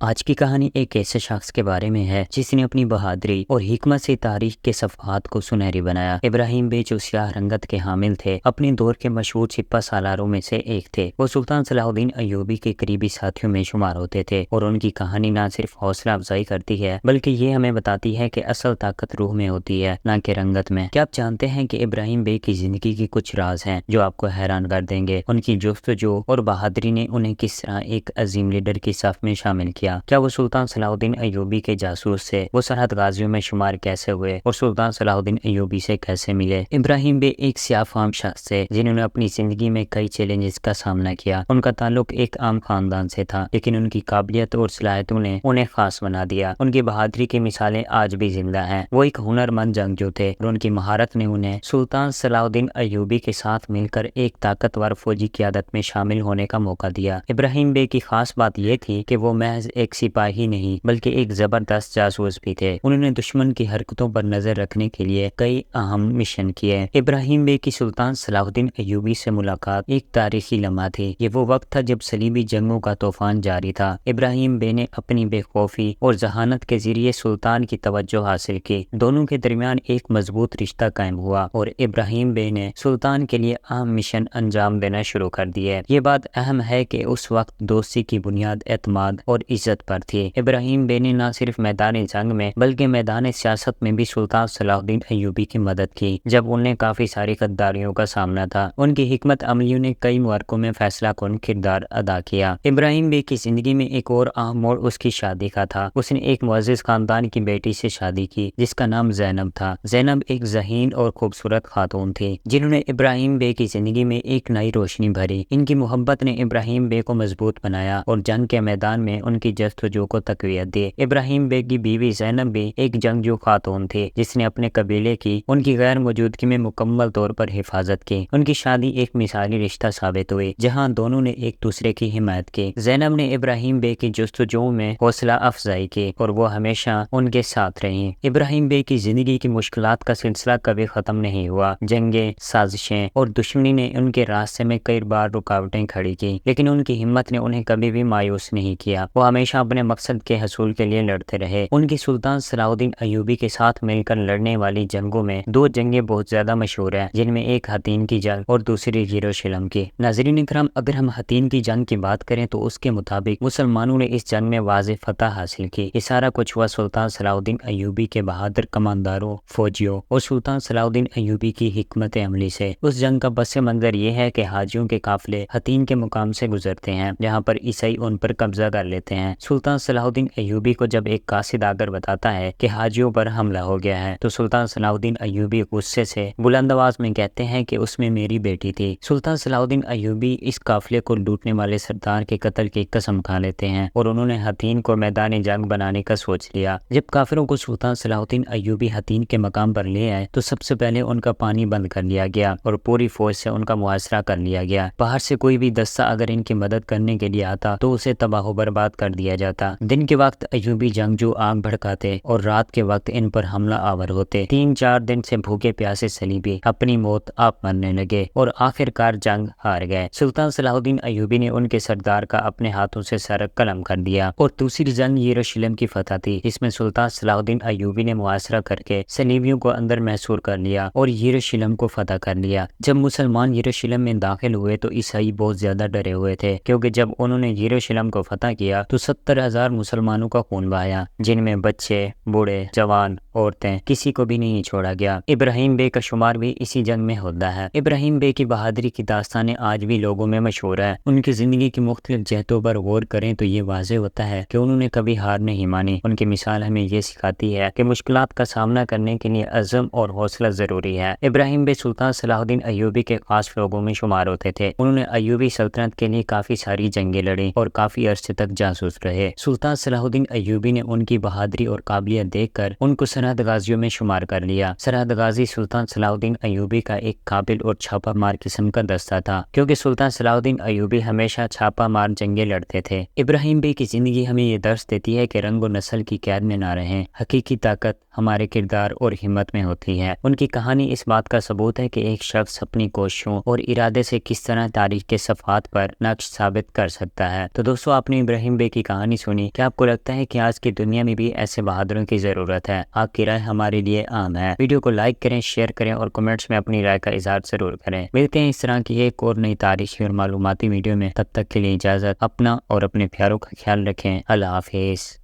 آج کی کہانی ایک ایسے شخص کے بارے میں ہے جس نے اپنی بہادری اور حکمت سے تاریخ کے صفحات کو سنہری بنایا۔ ابراہیم بے جو سیاہ رنگت کے حامل تھے، اپنے دور کے مشہور سپہ سالاروں میں سے ایک تھے۔ وہ سلطان صلاح الدین ایوبی کے قریبی ساتھیوں میں شمار ہوتے تھے اور ان کی کہانی نہ صرف حوصلہ افزائی کرتی ہے بلکہ یہ ہمیں بتاتی ہے کہ اصل طاقت روح میں ہوتی ہے، نہ کہ رنگت میں۔ کیا آپ جانتے ہیں کہ ابراہیم بے کی زندگی کے کچھ راز ہیں جو آپ کو حیران کر دیں گے؟ ان کی جستجو اور بہادری نے انہیں کس طرح ایک عظیم لیڈر کی صف میں شامل کیا؟ کیا وہ سلطان صلاح الدین ایوبی کے جاسوس سے وہ سرحد غازیوں میں شمار کیسے ہوئے اور سلطان صلاح الدین ایوبی سے کیسے ملے؟ ابراہیم بے ایک سیاہ فام شخص تھے جنہوں نے اپنی زندگی میں کئی چیلنجز کا سامنا کیا۔ ان کا تعلق ایک عام خاندان سے تھا، لیکن ان کی قابلیت اور صلاحیتوں نے انہیں خاص بنا دیا۔ ان کی بہادری کی مثالیں آج بھی زندہ ہیں۔ وہ ایک ہنرمند جنگجو تھے اور ان کی مہارت نے انہیں سلطان صلاح الدین ایوبی کے ساتھ مل کر ایک طاقتور فوجی قیادت میں شامل ہونے کا موقع دیا۔ ابراہیم بے کی خاص بات یہ تھی کہ وہ محض ایک سپاہی نہیں بلکہ ایک زبردست جاسوس بھی تھے۔ انہوں نے دشمن کی حرکتوں پر نظر رکھنے کے لیے کئی اہم مشن کیے۔ ابراہیم بے کی سلطان صلاح الدین ایوبی سے ملاقات ایک تاریخی لمحہ تھی۔ یہ وہ وقت تھا جب صلیبی جنگوں کا طوفان جاری تھا۔ ابراہیم بے نے اپنی بے خوفی اور ذہانت کے ذریعے سلطان کی توجہ حاصل کی۔ دونوں کے درمیان ایک مضبوط رشتہ قائم ہوا اور ابراہیم بے نے سلطان کے لیے اہم مشن انجام دینا شروع کر دیے۔ یہ بات اہم ہے کہ اس وقت دوستی کی بنیاد اعتماد اور عزت پر تھی۔ ابراہیم بے نے نہ صرف میدان جنگ میں بلکہ میدان سیاست میں بھی سلطان صلاح الدین ایوبی کی مدد کی جب انہیں کافی ساری غداریوں کا سامنا تھا۔ ان کی حکمت عملیوں نے کئی معرکوں میں فیصلہ کن کردار ادا کیا۔ ابراہیم بے کی زندگی میں ایک اور اہم موڑ اس کی شادی کا تھا۔ اس نے ایک معزز خاندان کی بیٹی سے شادی کی جس کا نام زینب تھا۔ زینب ایک ذہین اور خوبصورت خاتون تھی جنہوں نے ابراہیم بے کی زندگی میں ایک نئی روشنی بھری۔ ان کی محبت نے ابراہیم بے کو مضبوط بنایا اور جنگ کے میدان میں ان کی جستجو کو تقویت دی۔ ابراہیم بے کی بیوی زینب بھی ایک جنگجو خاتون تھی جس نے اپنے قبیلے کی ان کی غیر موجودگی میں مکمل طور پر حفاظت کی۔ ان کی شادی ایک مثالی رشتہ ثابت ہوئی جہاں دونوں نے ایک دوسرے کی حمایت کی۔ زینب نے ابراہیم بے کی جستجو میں حوصلہ افزائی کی اور وہ ہمیشہ ان کے ساتھ رہیں۔ ابراہیم بے کی زندگی کی مشکلات کا سلسلہ کبھی ختم نہیں ہوا۔ جنگیں، سازشیں اور دشمنی نے ان کے راستے میں کئی بار رکاوٹیں کھڑی کی، لیکن ان کی ہمت نے انہیں کبھی بھی مایوس نہیں کیا۔ وہ ہمیشہ اپنے مقصد کے حصول کے لیے لڑتے رہے۔ ان کی سلطان صلاح الدین ایوبی کے ساتھ مل کر لڑنے والی جنگوں میں دو جنگیں بہت زیادہ مشہور ہیں، جن میں ایک حطین کی جنگ اور دوسری یروشلم کی۔ ناظرین کرام، اگر ہم حطین کی جنگ کی بات کریں تو اس کے مطابق مسلمانوں نے اس جنگ میں واضح فتح حاصل کی۔ یہ سارا کچھ ہوا سلطان صلاح الدین ایوبی کے بہادر کمانداروں، فوجیوں اور سلطان صلاح الدین ایوبی کی حکمت عملی سے۔ اس جنگ کا پس منظر یہ ہے کہ حاجیوں کے قافلے حطین کے مقام سے گزرتے ہیں جہاں پر عیسائی ان پر قبضہ کر لیتے ہیں۔ سلطان صلاح الدین ایوبی کو جب ایک قاصد آ کر بتاتا ہے کہ حاجیوں پر حملہ ہو گیا ہے تو سلطان صلاح الدین ایوبی غصے سے بلند آواز میں کہتے ہیں کہ اس میں میری بیٹی تھی۔ سلطان صلاح الدین ایوبی اس قافلے کو لوٹنے والے سردار کے قتل کی قسم کھا لیتے ہیں اور انہوں نے حطین کو میدان جنگ بنانے کا سوچ لیا۔ جب کافروں کو سلطان صلاح الدین ایوبی حطین کے مقام پر لے آئے تو سب سے پہلے ان کا پانی بند کر لیا گیا اور پوری فوج سے ان کا محاصرہ کر لیا گیا۔ باہر سے کوئی بھی دستہ اگر ان کی مدد کرنے کے لیے آتا تو اسے تباہ و برباد کر دیا جاتا۔ دن کے وقت ایوبی جنگجو آگ بھڑکاتے اور رات کے وقت ان پر حملہ آور ہوتے۔ 3-4 دن سے بھوکے پیاسے صلیبی اپنی موت آپ مرنے لگے اور آخر کار جنگ ہار گئے۔ سلطان صلاح الدین ایوبی نے ان کے سردار کا اپنے ہاتھوں سے سر قلم کر دیا اور دوسری جنگ یروشلم کی فتح تھی، جس میں سلطان صلاح الدین ایوبی نے محاصرہ کر کے صلیبیوں کو اندر محصور کر لیا اور یروشلم کو فتح کر لیا۔ جب مسلمان یروشلم میں داخل ہوئے تو عیسائی بہت زیادہ ڈرے ہوئے تھے، کیونکہ جب انہوں نے یروشلم کو فتح کیا تو 70,000 مسلمانوں کا خون بہایا، جن میں بچے، بوڑھے، جوان، عورتیں، کسی کو بھی نہیں چھوڑا گیا۔ ابراہیم بے کا شمار بھی اسی جنگ میں ہوتا ہے۔ ابراہیم بے کی بہادری کی داستانیں آج بھی لوگوں میں مشہور ہے۔ ان کی زندگی کی مختلف جہتوں پر غور کریں تو یہ واضح ہوتا ہے کہ انہوں نے کبھی ہار نہیں مانی۔ ان کی مثال ہمیں یہ سکھاتی ہے کہ مشکلات کا سامنا کرنے کے لیے عزم اور حوصلہ ضروری ہے۔ ابراہیم بے سلطان صلاح الدین ایوبی کے خاص لوگوں میں شمار ہوتے تھے۔ انہوں نے ایوبی سلطنت کے لیے کافی ساری جنگیں لڑیں اور کافی عرصے تک جاسوس رہے۔ سلطان صلاح الدین ایوبی نے ان کی بہادری اور قابلیت دیکھ کر ان کو سرحد غازیوں میں شمار کر لیا۔ سرحد غازی سلطان صلاح الدین ایوبی کا ایک قابل اور چھاپا مار قسم کا دستہ تھا، کیونکہ سلطان صلاح الدین ایوبی ہمیشہ چھاپا مار جنگیں لڑتے تھے۔ ابراہیم بے کی زندگی ہمیں یہ درس دیتی ہے کہ رنگ و نسل کی قید میں نہ رہیں۔ حقیقی طاقت ہمارے کردار اور ہمت میں ہوتی ہے۔ ان کی کہانی اس بات کا ثبوت ہے کہ ایک شخص اپنی کوششوں اور ارادے سے کس طرح تاریخ کے صفحات پر نقش ثابت کر سکتا ہے۔ تو دوستو، آپ نے ابراہیم بے کی کہانی سنی، کیا آپ کو لگتا ہے کہ آج کی دنیا میں بھی ایسے بہادروں کی ضرورت ہے؟ آپ کی رائے ہمارے لیے عام ہے۔ ویڈیو کو لائک کریں، شیئر کریں اور کمنٹس میں اپنی رائے کا اظہار ضرور کریں۔ ملتے ہیں اس طرح کی ایک اور نئی تاریخی اور معلوماتی ویڈیو میں، تب تک کے لیے اجازت، اپنا اور اپنے پیاروں کا خیال رکھیں۔ اللہ حافظ۔